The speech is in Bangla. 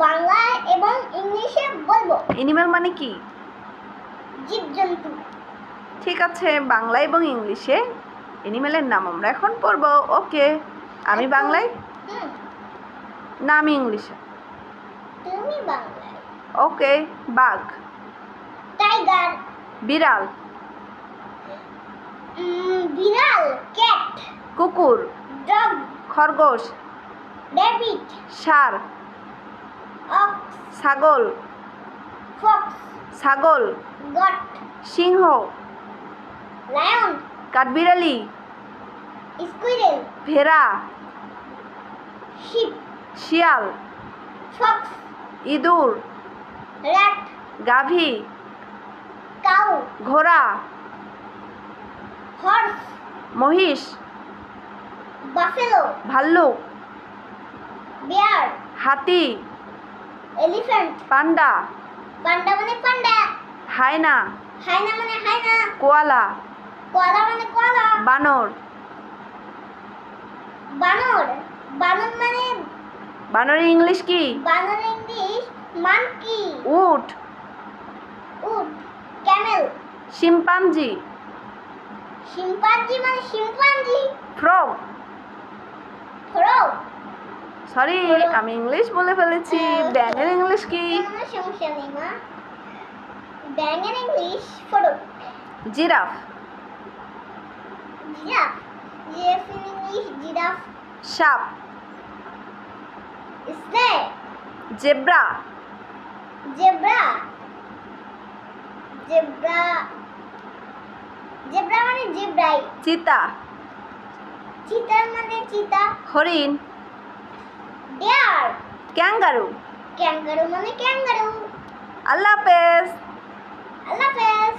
বাংলা এবং ইংলিশে বলবো। এনিম্যাল মানে কি? জীবজন্তু। ঠিক আছে, বাংলা এবং ইংলিশে এনিম্যালের নাম আমরা এখন পড়ব। ওকে, আমি বাংলায়, না আমি ইংলিশে। তুমি বাংলায়। ওকে, বাঘ, টাইগার, বিড়াল, বিড়াল, ক্যাট, কুকুর, ডগ, খরগোশ, রেবিট, ষাঁড়, অক্স, ছাগল, ফক্স, ছাগল, গট, সিংহ, লায়ন, কাঠবিড়ালি, স্কুইরেল, ভেড়া, শিপ, শিয়াল, ফক্স, ইঁদুর, র্যাট, গাভী, কাউ, ঘোড়া, হর্স, মহিষ, বাফেলো, ভাল্লুক, বিয়ার, হাতি, এলিফ্যান্ট, পান্ডা, পান্ডা মানে পান্ডা, হায়না, হায়না মানে হায়না, কোয়ালা, কোয়ালা মানে কোয়ালা, বানর, বানর, বানর মানে বানরের ইংলিশ কি? বানর ইংলিশ মানকি, উট, উট, ক্যামেল, শিম্পাঞ্জি, শিম্পাঞ্জি মানে শিম্পাঞ্জি, ফ্রগ, ফ্রগ, সরি আমি ইংলিশ বলে ফেলেছি। ব্যাঙের ইংলিশ কি? কোনো সমস্যা নেই মা। ব্যাঙের English frog. Giraffe, giraffe, giraffe English giraffe. সাপ, snake, zebra, zebra, zebra, zebra মানে জেব্রাই, চিতা, চিতা মানে চিতা, হরিণ, ডিয়ার, ক্যাঙ্গারু। ক্যাঙ্গারু মানে ক্যাঙ্গারু। আল্লাহ হাফেজ। আল্লাহ হাফেজ।